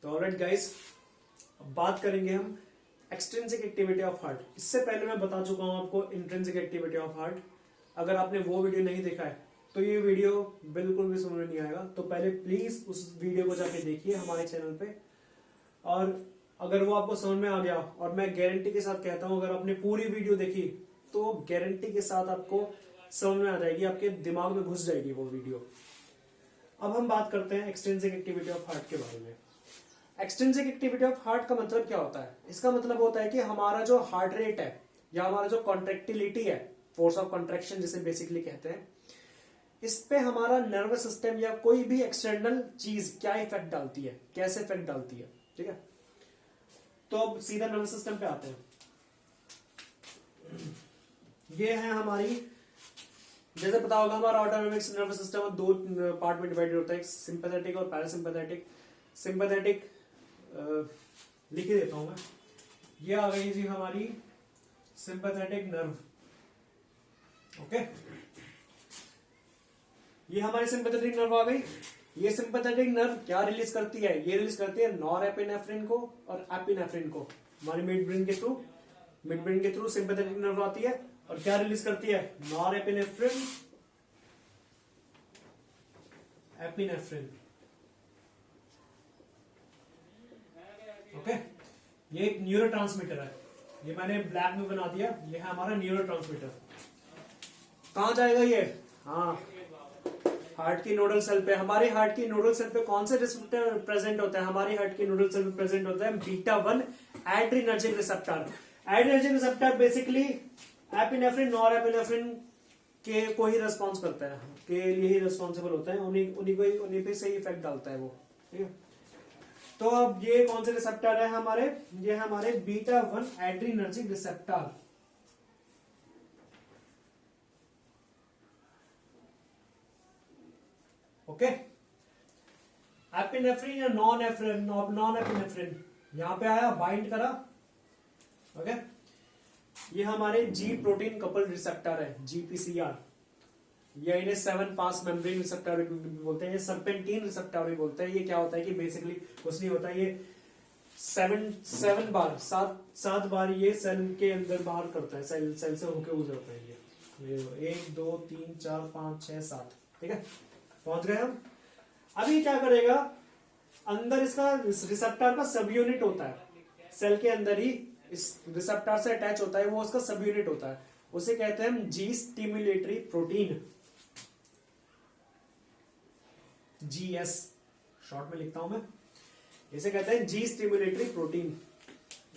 तो alright guys, अब बात करेंगे हम एक्सट्रिंसिक एक्टिविटी ऑफ हार्ट। इससे पहले मैं बता चुका हूं आपको इंट्रिंसिक एक्टिविटी ऑफ हार्ट। अगर आपने वो वीडियो नहीं देखा है तो ये वीडियो बिल्कुल भी समझ में नहीं आएगा, तो पहले प्लीज उस वीडियो को जाके देखिए हमारे चैनल पे। और अगर वो आपको समझ में आ गया, और मैं गारंटी के साथ कहता हूं अगर आपने पूरी वीडियो देखी तो गारंटी के साथ आपको समझ में आ जाएगी, आपके दिमाग में घुस जाएगी वो वीडियो। अब हम बात करते हैं एक्सट्रिंसिक एक्टिविटी ऑफ हार्ट के बारे में। एक्सट्रिंसिक एक्टिविटी ऑफ हार्ट का मतलब क्या होता है? इसका मतलब होता है कि हमारा जो हार्ट रेट है या हमारा जो कॉन्ट्रेक्टिलिटी है, फोर्स ऑफ कॉन्ट्रेक्शन जिसे बेसिकली कहते हैं, इस पे हमारा नर्वस सिस्टम या कोई भी एक्सटर्नल चीज क्या इफेक्ट डालती है, कैसे इफेक्ट डालती है। ठीक है, तो अब सीधा नर्वस सिस्टम पे आते हैं। ये है हमारी, जैसे पता होगा हमारा ऑटोनॉमिक नर्वस सिस्टम दो पार्ट में डिवाइडेड होता है, एक सिंपैथेटिक और पैरासिम्पैथेटिक। सिंपैथेटिक लिख ही देता हूं मैं। ये आ गई जी हमारी सिंपैथेटिक नर्व। ओके, ये हमारी सिंपैथेटिक नर्व आ गई। ये सिंपैथेटिक नर्व क्या रिलीज करती है? ये रिलीज करती है नॉरएपिनेफ्रिन को और एपिनेफ्रिन को हमारी मिड ब्रेन के थ्रू। मिड ब्रेन के थ्रू सिंपैथेटिक नर्व आती है और क्या रिलीज करती है? Norepinephrine, epinephrine. ओके, ये एक न्यूरोट्रांसमीटर है, ये मैंने ब्लैक में बना दिया। ये है हमारा न्यूरोट्रांसमीटर। कहां जाएगा ये? हाँ, हार्ट की नोडल सेल पे। हमारे हार्ट की नोडल सेल पे कौन से रिसेप्टर प्रेजेंट होता है? हमारी हार्ट की नोडल सेल पे प्रेजेंट होता है beta 1 adrenergic receptor. Adrenergic receptor basically epinephrine, norepinephrine के को ही रेस्पॉन्स करता है, के लिए ही रेस्पॉन्सिबल होता है, उन्हीं पे से ही इफेक्ट डालता है वो। ठीक है, तो अब ये कौन से रिसेप्टर है हमारे? ये हमारे beta 1 adrenergic receptor. Okay, epinephrine या नॉन एपिनेफ्रिन यहां पे आया, बाइंड करा। ओके, ये हमारे जी प्रोटीन कपल रिसेप्टर है, जीपीसीआर, या इन्हें 7 पास मेम्ब्रेन रिसेप्टर भी बोलते हैं, ये सर्पेंटीन रिसेप्टर भी बोलते हैं। ये क्या होता है कि बेसिकली कुछ नहीं होता, ये 7 बार ये सेल के अंदर बाहर करता है, सेल से होके गुजरता है। ये 1 2 3 4 5 6 7। ठीक है, पहुंच गए हम। अभी क्या करेगा? अंदर इसका रिसेप्टर का सब यूनिट होता है, सेल के अंदर ही इस रिसेप्टर से अटैच होता है, वो उसका सब यूनिट होता है, उसे कहते हैं हम जी स्टिमुलेटरी प्रोटीन, जीएस शॉर्ट में लिखता हूं मैं, इसे कहते हैं जी स्टिमुलेटरी प्रोटीन।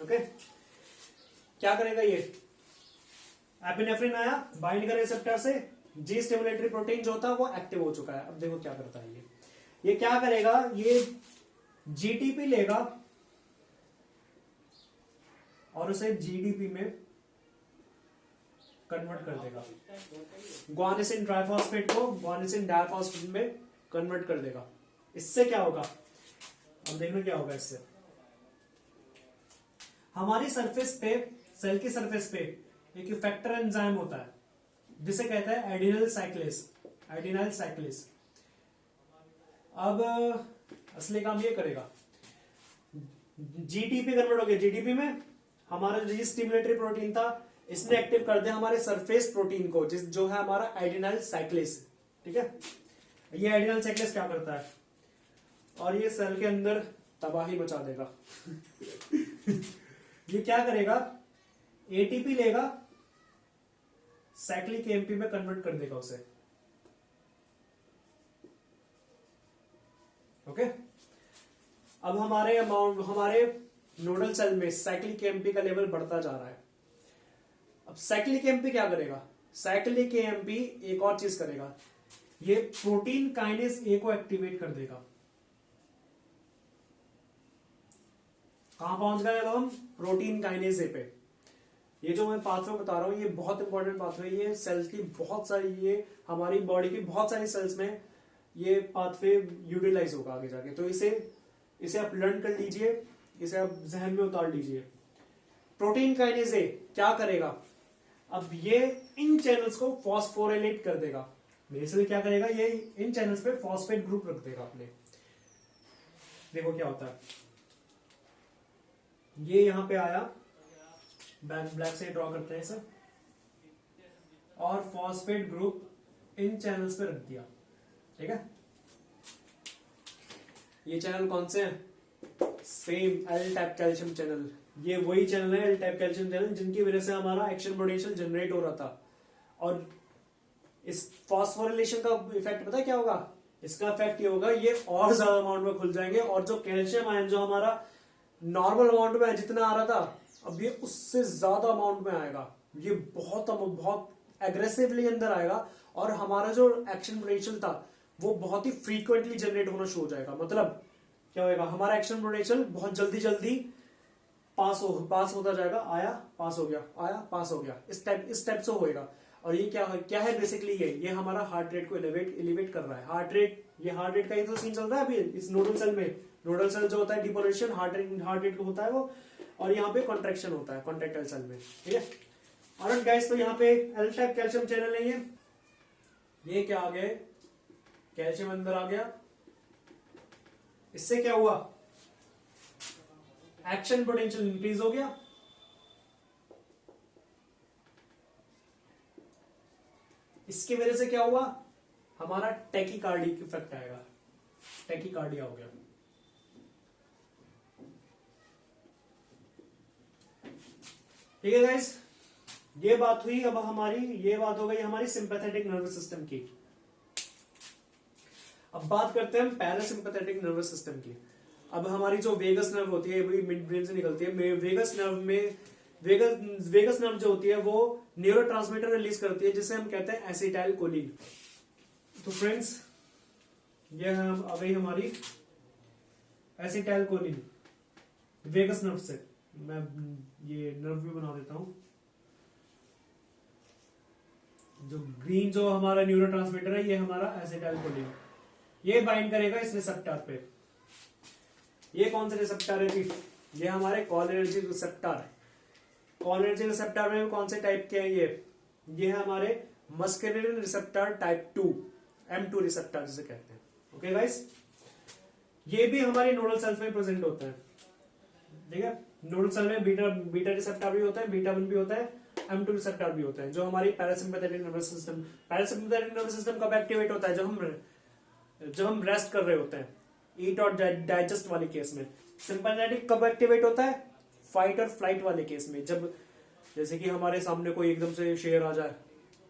ओके, क्या करेगा ये? एपिनेफ्रिन आया, बाइंड करे रिसेप्टर से, जी स्टिमुलेटरी प्रोटीन जो होता है वो एक्टिव हो चुका है। अब देखो क्या करता है ये क्या करेगा? ये जीटीपी लेगा और उसे जीडीपी में कन्वर्ट कर देगा। ग्वानिसिन ट्राइफॉस्फेट को ग्वानिसिन डाइफॉस्फेट में कन्वर्ट कर देगा। इससे क्या होगा? अब देखना क्या होगा इससे। हमारी सरफेस पे, सेल की सरफेस पे एक इफेक्टर एंजाइम होता है जिसे कहते हैं एडिनल साइक्लेस। एडिनल साइक्लेस अब असली काम ये करेगा, जीटीपी कन्वर्ट हो गया जीडीपी में। हमारा जो स्टिमुलेटरी प्रोटीन था इसने एक्टिव कर दिया हमारे सरफेस प्रोटीन को, जो है हमारा एडिनल साइक्लेस। ठीक है, ये एडिनल साइक्लेस क्या करता है? और ये सेल के अंदर तबाही मचा देगा। ये क्या करेगा? एटीपी लेगा, साइक्लिक एमपी में कन्वर्ट कर देगा उसे। ओके, अब हमारे नोडल सेल में साइक्लिक एमपी का लेवल बढ़ता जा रहा है। अब साइक्लिक एमपी क्या करेगा? साइक्लिक एमपी एक और चीज करेगा, ये प्रोटीन काइनेज ए को एक्टिवेट कर देगा। कहां पहुंच गए अब हम? प्रोटीन काइनेज ए पे। ये जो मैं पाथवे बता रहा हूं ये बहुत इंपॉर्टेंट पाथवे, ये सेल्स की बहुत सारी, ये हमारी बॉडी की बहुत सारी सेल्स में ये पाथवे यूटिलाइज होगा आगे जाके। तो इसे आप लर्न कर लीजिए, इसे आप जहन में उतार लीजिए। प्रोटीन काइनेज ए क्या करेगा? अब ये इन चैनल्स को फॉस्फोरिलेट कर देगा। बेसिकली क्या करेगा? ये इन चैनल्स पे फॉस्फेट ग्रुप रख देगा अपने। देखो क्या होता है, ये यहाँ पे आया, ब्लैक से ड्रॉ करते हैं इसे, और फॉस्फेट ग्रुप इन चैनल्स पे रख दिया। ठीक है, ये चैनल कौन से हैं? Same L type calcium channel. ये वही चैनल है एल टाइप कैल्शियम चैनल जिनकी वजह से हमारा एक्शन पोटेंशियल जनरेट हो रहा था। और इस फॉस्फोरिलेशन का इफेक्ट पता है क्या होगा? इसका इफेक्ट ये होगा, ये और ज्यादा अमाउंट में खुल जाएंगे, और जो कैल्शियम आयन जो हमारा नॉर्मल अमाउंट में जितना आ रहा था, अब ये उससे ज्यादा अमाउंट में आएगा। ये बहुत एग्रेसिवली अंदर आएगा, और हमारा जो एक्शन पोटेंशियल था वो बहुत ही फ्रीक्वेंटली जनरेट होना शुरू हो जाएगा। मतलब क्या होगा, हमारा एक्शन पोटेंशियल बहुत जल्दी जल्दी पास होता जाएगा। आया, पास हो गया, आया, पास हो गया, इस टाइप से होएगा। और ये क्या है बेसिकली, ये हमारा हार्ट रेट को एलिवेट कर रहा है। हार्ट रेट का ये तो सीन चल रहा है अभी इस नोडल सेल में। नोडल सेल जो होता है डिपोलेशन हार्ट रेट को होता है वो, और यहाँ पे कॉन्ट्रैक्शन होता है कॉन्ट्रैक्टाइल सेल में। ठीक है, और गाइस तो यहाँ पे एल टाइप कैल्शियम चैनल है ये क्या आ गया, कैल्शियम अंदर आ गया। इससे क्या हुआ, एक्शन पोटेंशियल इंक्रीज हो गया। इसकी वजह से क्या हुआ, हमारा टैकीकार्डिक इफेक्ट आएगा, टैकीकार्डिया हो गया। ठीक है गाइस, ये बात हुई। अब ये बात हो गई हमारी सिंपैथेटिक नर्वस सिस्टम की। अब बात करते हैं हम पैरासिम्पैथेटिक नर्वस सिस्टम की। अब हमारी जो वेगस नर्व होती है वही मिड ब्रेन से निकलती है। वेगस नर्व जो होती है वो न्यूरोट्रांसमीटर रिलीज करती है जिसे हम कहते हैं एसिटाइल कोलिन। तो फ्रेंड्स, ये आ गई हमारी एसिटाइल कोलिन वेगस नर्व से। मैं ये नर्व भी बना देता हूं। जो ग्रीन जो हमारा न्यूरोट्रांसमीटर है ये हमारा एसिटाइल कोलिन, ये बाइंड करेगा इस रिसेप्टर पे। ये कौन सा रिसेप्टर है जी? ये हमारे कोलिनर्जिक रिसेप्टर। कोलिनर्जिक रिसेप्टर में कौन से टाइप के हैं ये है हमारे muscarinic receptor type 2, M2 receptor जिसे कहते हैं। ओके गाइस, ये भी हमारे नोडल सेल्स में प्रेजेंट होता है। ठीक है, नोडल सेल में बीटा रिसेप्टर भी होता है, बीटा 1 भी होता है, M2 रिसेप्टर भी होता है। जो हमारी पैरासिम्पैथेटिक नर्वस सिस्टम कब एक्टिवेट होता है? जब हम रेस्ट कर रहे होते हैं, ईट और डाइजेस्ट वाले केस में। सिंपैथेटिक कब एक्टिवेट होता है? फाइट और फ्लाइट वाले केस में। जब जैसे कि हमारे सामने कोई एकदम से शेर आ जाए,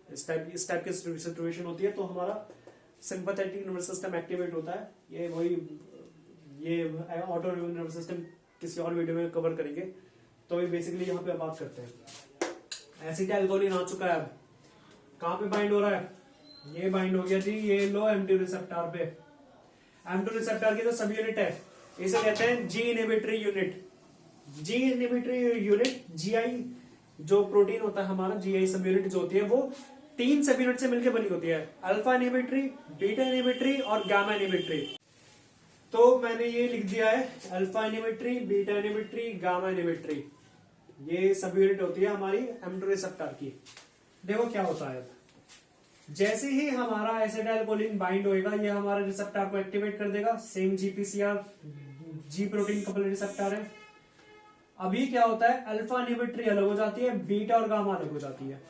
इस टाइप की सिचुएशन होती है, तो हमारा सिंपैथेटिक नर्वस सिस्टम एक्टिवेट होता है। ये ऑटोनोमिक नर्वस सिस्टम किसी और वीडियो में कवर करेंगे। तो ये बेसिकली यहाँ पे बात करते हैं। एसिटाइल कोलिन आ चुका है, अब कहां पे बाइंड हो रहा है? ये बाइंड हो गया जी, ये लो M2 रिसेप्टर पे। M2 रिसेप्टर की तो सब यूनिट है, इसे कहते हैं जी इनहिबिटरी यूनिट। जी इनहिबिटरी यूनिट, GI जो प्रोटीन होता है हमारा, GI सब यूनिट जो होती है वो 3 सब यूनिट से मिलकर बनी होती है, अल्फा इनहिबिटरी, बीटा इनहिबिटरी और गामा इनहिबिटरी। तो मैंने ये लिख दिया है, alpha inhibitory, beta inhibitory, gamma inhibitory, ये सब यूनिट होती है हमारी M2 रिसेप्टर की। देखो क्या होता है, जैसे ही हमारा एसिटाइल कोलिन बाइंड होएगा, ये हमारे रिसेप्टर को एक्टिवेट कर देगा। सेम GPCR, जी प्रोटीन कपल रिसेप्टर है। अभी क्या होता है, अल्फा इनहिबिटरी अलग हो जाती है, बीटा और गामा अलग हो जाती है।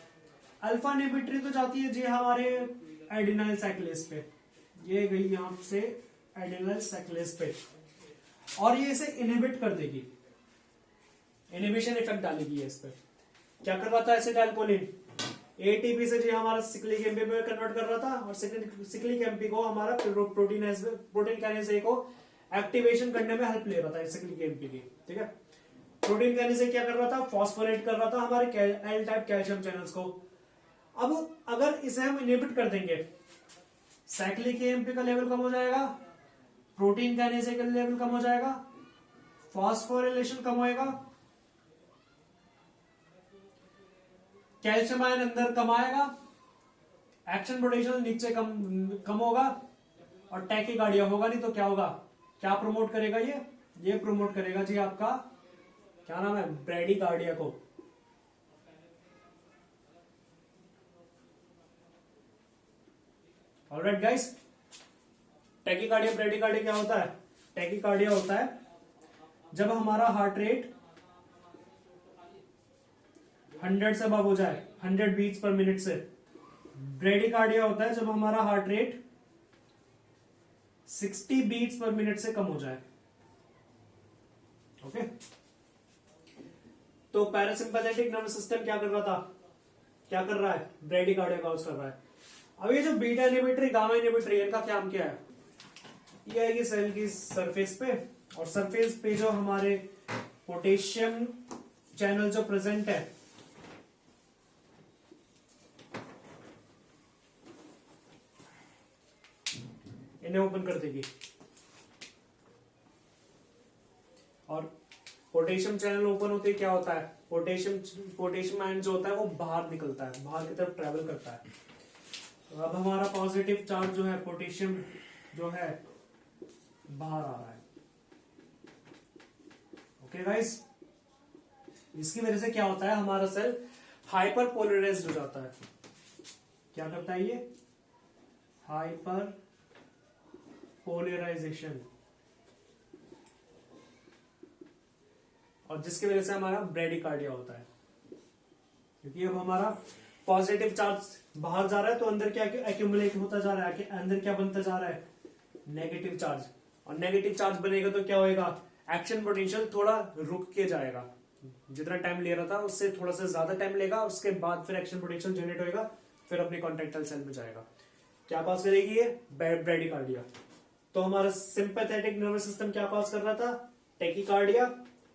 अल्फा इनहिबिटरी तो जाती है जी हमारे एडिनाइल साइक्लेस पे, ये गई यहां से एडिनाइल साइक्लेस पे, और ये इसे इनहिबिट कर देगी, इनहिबिशन इफेक्ट डालेगी इस पर। क्या कर रहा था एसिटाइल कोलिन? ATP से जी हमारा सिक्लिक एमपी में कन्वर्ट कर रहा था, और सिक्लिक एमपी को हमारा प्रोटीन काइनेज A को एक्टिवेशन करने में हेल्प ले रहा था सिक्लिक एमपी की। ठीक है, प्रोटीन काइनेज A क्या कर रहा था? फॉस्फोरेट कर रहा था हमारे एल टाइप कैल्शियम चैनल्स को। अब अगर इसे हम इनहिबिट कर देंगे, साइक्लिक एमपी का लेवल कम हो जाएगा, प्रोटीन काइनेज A का लेवल कम हो जाएगा, फॉस्फोरिलेशन कम होएगा, कैल्शियम आयन अंदर कम आएगा, एक्शन पोटेंशियल नीचे कम होगा, और टैकीकार्डिया होगा नहीं। तो क्या होगा, क्या प्रमोट करेगा ये प्रमोट करेगा जी आपका, क्या नाम है, ब्रैडीकार्डिया को। ऑलराइट गाइस, टैकीकार्डिया ब्रैडीकार्डिया क्या होता है? टैकीकार्डिया होता है जब हमारा हार्ट रेट 100 से अबव हो जाए, 100 बीट्स पर मिनट से। ब्रेडिकार्डिया होता है जब हमारा heart rate 60 beats per minute से कम हो जाए। ओके, तो पैरासिम्पैथेटिक नर्वस सिस्टम क्या कर रहा था, क्या कर रहा है, ब्रेडिकार्डिया कॉज कर रहा है। अब ये जो बीटा इनहिबिटरी, गामा इनहिबिटरी, इनका काम क्या है, ये आएगी सेल की सरफेस पे, और सरफेस पे जो हमारे पोटेशियम चैनल जो प्रेजेंट है, इन्हें ओपन कर देगी, और पोटेशियम चैनल ओपन होते ही क्या होता है, पोटेशियम आयन जो होता है वो बाहर निकलता है, बाहर की तरफ ट्रेवल करता है। तो अब हमारा पॉजिटिव चार्ज जो है, पोटेशियम जो है बाहर आ रहा है। ओके गाइस, इसकी वजह से क्या होता है, हमारा सेल हाइपर पोलराइज्ड हो जाता है। क्या करता है ये, हाइपर पोलराइजेशन, और जिसकी वजह से हमारा ब्रेडिकार्डिया होता है, क्योंकि अब हमारा पॉजिटिव चार्ज बाहर जा रहा है तो अंदर क्या एक्यूमुलेट होता जा रहा है, कि अंदर क्या बनता जा रहा है, नेगेटिव चार्ज। और नेगेटिव चार्ज बनेगा तो क्या होएगा, एक्शन पोटेंशियल थोड़ा रुक के जाएगा, जितना टाइम ले रहा था उससे थोड़ा सा ज्यादा टाइम लेगा, उसके बाद फिर एक्शन पोटेंशियल जनरेट होएगा, फिर अपनी कॉन्ट्रैक्टाइल सेल में जाएगा। क्या कॉज करेगी ये, ब्रेडिकार्डिया। तो हमारा सिंपैथेटिक नर्वस सिस्टम क्या कॉज कर रहा था, टैकीकार्डिया।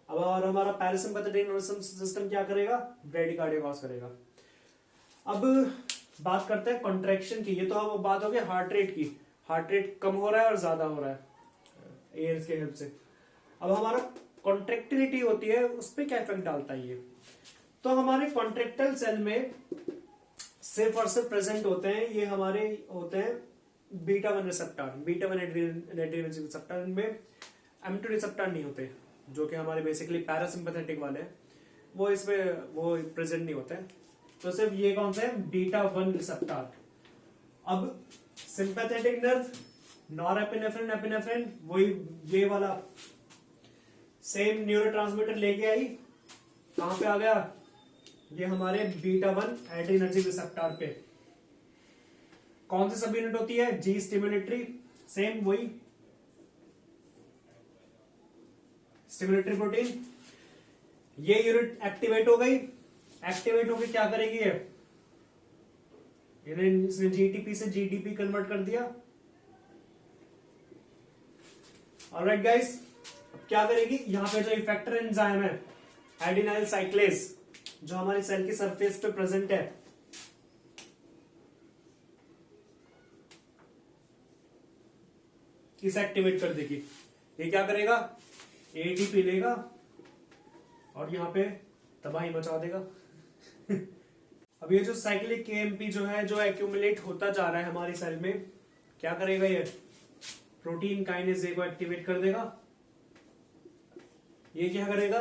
अब और हमारा पैरासिम्पैथेटिक नर्वस सिस्टम क्या करेगा, ब्रेडिकार्डिया कॉज करेगा। अब बात करते हैं कॉन्ट्रैक्शन की। ये तो अब बात हो गई हार्ट रेट की, हार्ट रेट कम हो रहा है और ज्यादा हो रहा है एयर के हेल्प से। अब हमारा कॉन्ट्रैक्टिलिटी होती है, उस पर क्या इफेक्ट डालता है ये, तो हमारे कॉन्ट्रैक्टाइल सेल में सिर्फ और सिर्फ प्रेजेंट होते हैं, ये हमारे होते हैं beta 1 receptor, beta 1 adrenergic receptor, इनमें M2 रिसेप्टर नहीं होते, जो कि हमारे बेसिकली पैरासिम्पैथेटिक वाले हैं, वो इसमें वो प्रेजेंट नहीं होते हैं। तो सिर्फ ये कौन सा है, बीटा 1 रिसेप्टर। अब सिंपैथेटिक नर्व, नॉरएपिनेफ्रिन, एपिनेफ्रिन, वही ये वाला सेम न्यूरोट्रांसमीटर लेके आई, कहां पे आ गया, ये हमारे बीटा 1 एड्रेनर्जिक रिसेप्टर पे। कौन सी सब यूनिट होती है, जी स्टिमुलेटरी, सेम वही स्टिमुलेटरी प्रोटीन। ये यूनिट एक्टिवेट हो गई, एक्टिवेट होकर क्या करेगी ये, इसने जीटीपी से जीडीपी कन्वर्ट कर दिया। ऑलराइट गाइस, अब क्या करेगी, यहां पे जो इफेक्टर एंजाइम है एडिनाइल साइक्लेज, जो हमारी सेल की सरफेस पे प्रेजेंट है, इसे एक्टिवेट कर देगी। ये क्या करेगा, एटीपी लेगा और यहां पे तबाही मचा देगा। अब ये जो साइक्लिक केएमपी जो है, जो एक्यूमुलेट होता जा रहा है हमारी सेल में, क्या करेगा ये, प्रोटीन काइनेज ए को एक्टिवेट कर देगा। ये क्या करेगा,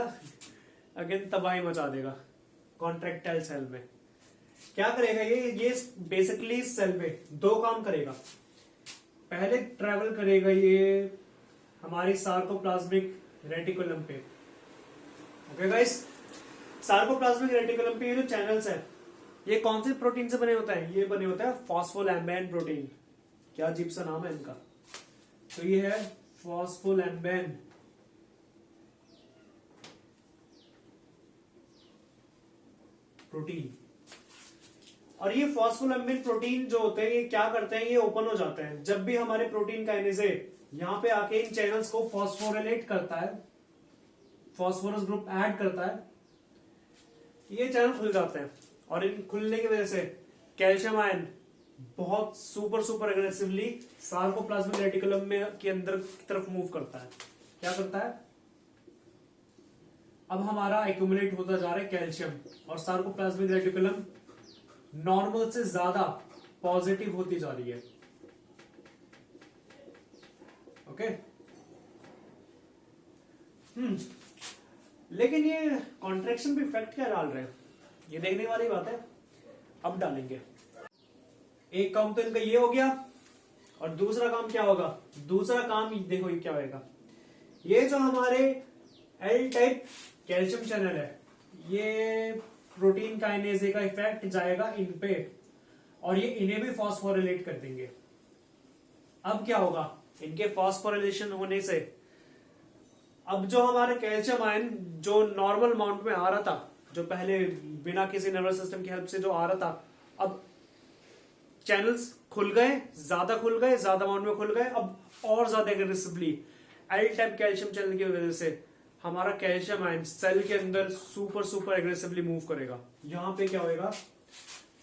अगेन तबाही मचा देगा कॉन्ट्रैक्टाइल सेल में। क्या करेगा ये बेसिकली सेल में दो काम करेगा। पहले ट्रेवल करेगा ये हमारी सार्कोप्लाज्मिक रेटिकुलम पे। ओके गाइस, सार्कोप्लाज्मिक रेटिकुलम पे ये जो चैनल्स है, ये कौन से प्रोटीन से बने होते हैं, ये बने होते हैं फॉस्फोलैम्बेन प्रोटीन। क्या अजीब सा नाम है इनका। तो ये है फॉस्फोलैम्बेन प्रोटीन। और ये फॉस्फोलैम्बिन प्रोटीन जो होते हैं, ये क्या करते हैं, ये ओपन हो जाते हैं जब भी हमारे प्रोटीन काइनेज यहां पे आके इन चैनल्स को फॉस्फोरिलेट करता है, फॉस्फोरस ग्रुप ऐड करता है, ये चैनल खुल जाते हैं। और इन खुलने की वजह से कैल्शियम आयन बहुत सुपर एग्रेसिवली सार्कोप्लाज्मिक रेटिकुलम में के अंदर की तरफ मूव करता है। क्या करता है, अब हमारा एक्यूमुलेट होता जा रहा है कैल्शियम, और सार्कोप्लाज्मिक रेटिकुलम नॉर्मल से ज्यादा पॉजिटिव होती जा रही है। ओके, लेकिन ये कॉन्ट्रैक्शन पे इफेक्ट क्या डाल रहे हैं, ये देखने वाली बात है। अब डालेंगे। एक काम तो इनका ये हो गया, और दूसरा काम क्या होगा, दूसरा काम देखो ये क्या होगा। ये जो हमारे एल टाइप कैल्शियम चैनल है, ये प्रोटीन काइनेज का इफेक्ट जाएगा इन पे और ये इन्हें भी फॉस्फोरिलेट कर देंगे। अब क्या होगा, इनके फॉस्फोरिलेशन होने से अब जो हमारे कैल्शियम आयन जो नॉर्मल अमाउंट में आ रहा था, जो पहले बिना किसी नर्वस सिस्टम की हेल्प से जो आ रहा था, अब चैनल्स खुल गए, ज्यादा अमाउंट में खुल गए, अब और ज्यादा aggressively L type calcium channel की वजह से हमारा कैल्शियम आयन सेल के अंदर सुपर एग्रेसिवली मूव करेगा। यहां पे क्या होगा,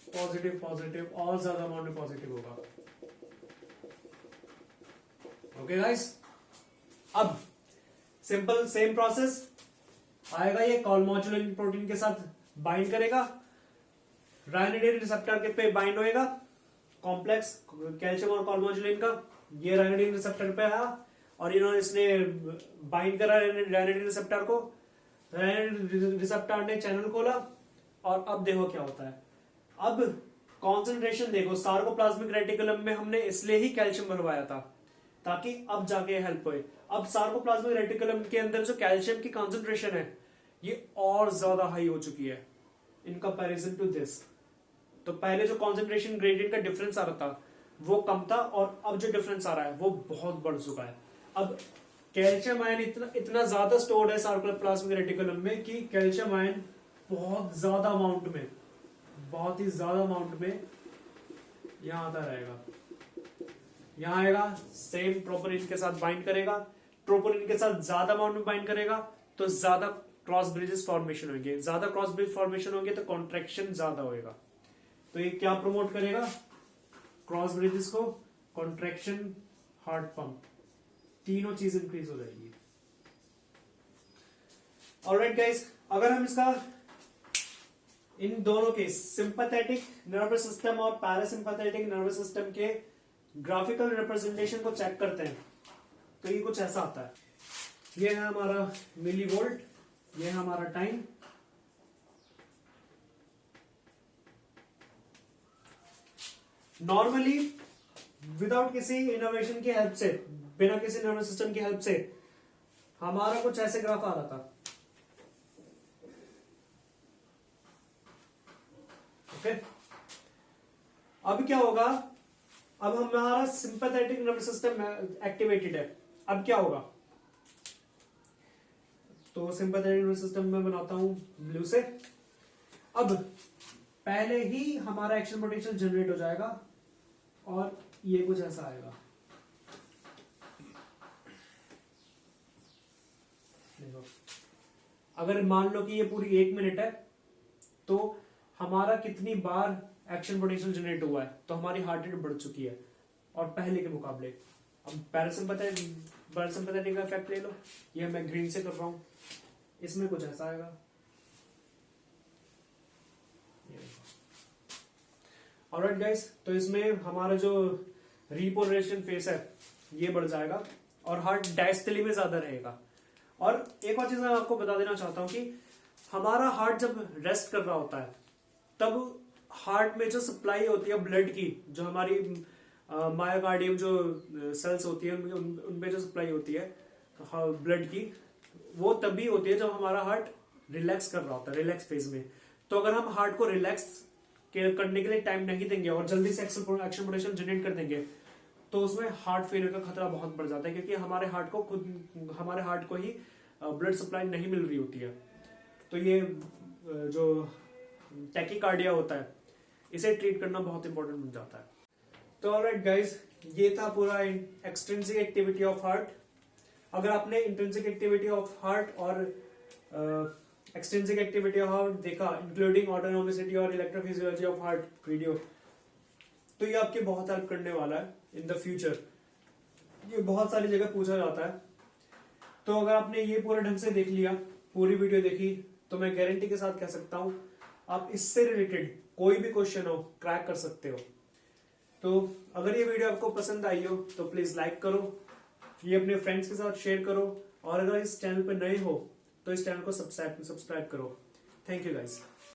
पॉजिटिव और ज्यादा अमाउंट में पॉजिटिव होगा। ओके गाइस, अब सिंपल सेम प्रोसेस आएगा, ये कॉलमोजुलिन प्रोटीन के साथ बाइंड करेगा, रायनोडिन रिसेप्टर के पे बाइंड होएगा, कॉम्प्लेक्स कैल्शियम और कॉलमोजुलिन का, ये रायनोडिन रिसेप्टर पे आया और इन्होंने इसने बाइंड करा रायनोडिन रिसेप्टर को, रायनोडिन रिसेप्टर ने चैनल खोला और अब देखो क्या होता है। अब कॉन्सेंट्रेशन देखो, सार्कोप्लाज्मिक रेटिकुलम में हमने इसलिए ही कैल्शियम भरवाया था ताकि अब जाके हेल्प होए। अब सार्कोप्लाज्मिक रेटिकुलम के अंदर जो कैल्शियम की कॉन्सेंट्रेशन है ये और ज्यादा हाई हो चुकी है इन कंपैरिजन टू दिस। तो पहले जो कॉन्सेंट्रेशन ग्रेडियंट का डिफरेंस आ रहा था वो कम था और अब जो डिफरेंस आ रहा है वो बहुत बढ़ चुका है। अब कैल्शियम आयन इतना ज्यादा स्टोर्ड है सार्कोप्लाज्मिक रेटिकुलम में कि कैल्शियम आयन बहुत ज्यादा अमाउंट में, बहुत ही ज्यादा अमाउंट में यहां आता रहेगा, यहां आएगा, सेम प्रोपोनिन के साथ बाइंड करेगा, प्रोपोनिन के साथ ज्यादा अमाउंट में बाइंड करेगा तो ज्यादा क्रॉस ब्रिजेस फॉर्मेशन होंगे, ज्यादा क्रॉस ब्रिज फॉर्मेशन होंगे तो कॉन्ट्रैक्शन ज्यादा होएगा। तो ये क्या प्रमोट करेगा, क्रॉस ब्रिजेस को, कॉन्ट्रैक्शन, हार्ट पंप, तीनों चीज इंक्रीज हो जाएगी। ऑलराइट गाइस, अगर हम इसका इन दोनों के सिंपैथेटिक नर्वस सिस्टम और पैरासिम्पैथेटिक नर्वस सिस्टम के ग्राफिकल रिप्रेजेंटेशन को चेक करते हैं तो ये कुछ ऐसा आता है। ये है हमारा मिली वोल्ट, ये है हमारा टाइम, नॉर्मली विदाउट किसी इनोवेशन की हेल्प से, बिना किसी नर्वस सिस्टम की हेल्प से हमारा कुछ ऐसे ग्राफ आ रहा था। ओके, अब क्या होगा, अब हमारा सिंपैथेटिक नर्वस सिस्टम एक्टिवेटेड है। अब क्या होगा, तो सिंपैथेटिक नर्वस सिस्टम में बनाता हूं ब्लू से। अब पहले ही हमारा एक्शन पोटेंशियल जनरेट हो जाएगा और ये कुछ ऐसा आएगा। देखो, अगर मान लो कि ये पूरी 1 मिनट है तो हमारा कितनी बार एक्शन पोटेंशियल जनरेट हुआ है, तो हमारी हार्ट रेट बढ़ चुकी है और पहले के मुकाबले। अब पैरासिम्पैथेटिक का इफेक्ट ले लो, ये मैं ग्रीन से कर रहा हूं, इसमें कुछ ऐसा आएगा। ऑलराइट गाइस, तो इसमें हमारा जो रिपोलराइजेशन फेस है ये बढ़ जाएगा और हार्ट डायस्टली में ज्यादा रहेगा। और एक और चीज मैं आपको बता देना चाहता हूं कि हमारा हार्ट जब रेस्ट कर रहा होता है तब हार्ट में जो सप्लाई होती है ब्लड की, जो हमारी मायोकार्डियम जो सेल्स होती है उनपे जो सप्लाई होती है ब्लड की, वो तभी होती है जब हमारा हार्ट रिलैक्स कर रहा होता है, रिलैक्स फेज में। तो अगर हम हार्ट को रिलैक्स करने के लिए टाइम नहीं देंगे और जल्दी से एक्शन पोटेंशियल जनरेट कर देंगे तो उसमें हार्ट फेलियर का खतरा बहुत बढ़ जाता है, क्योंकि हमारे हार्ट को ही ब्लड सप्लाई नहीं मिल रही होती है। तो ये जो टैकीकार्डिया होता है इसे ट्रीट करना बहुत इंपॉर्टेंट बन जाता है। तो ऑलराइट गाइस, ये था पूरा एक्सट्रिंसिक एक्टिविटी ऑफ हार्ट। अगर आपने इंट्रिंसिक एक्टिविटी ऑफ हार्ट और एक्सट्रिंसिक एक्टिविटी ऑफ हार्ट देखा, इंक्लूडिंग ऑटोनोमिसिटी और इलेक्ट्रोफिजियोलॉजी ऑफ हार्ट वीडियो, तो ये आपकी बहुत हेल्प करने वाला है इन द फ्यूचर। ये बहुत सारी जगह पूछा जाता है, तो अगर आपने ये पूरा ढंग से देख लिया, पूरी वीडियो देखी, तो मैं गारंटी के साथ कह सकता हूं आप इससे रिलेटेड कोई भी क्वेश्चन हो क्रैक कर सकते हो। तो अगर ये वीडियो आपको पसंद आई हो तो प्लीज लाइक करो, ये अपने फ्रेंड्स के साथ शेयर करो, और अगर इस चैनल पर नए हो तो इस चैनल को सब्सक्राइब करो। Thank you guys.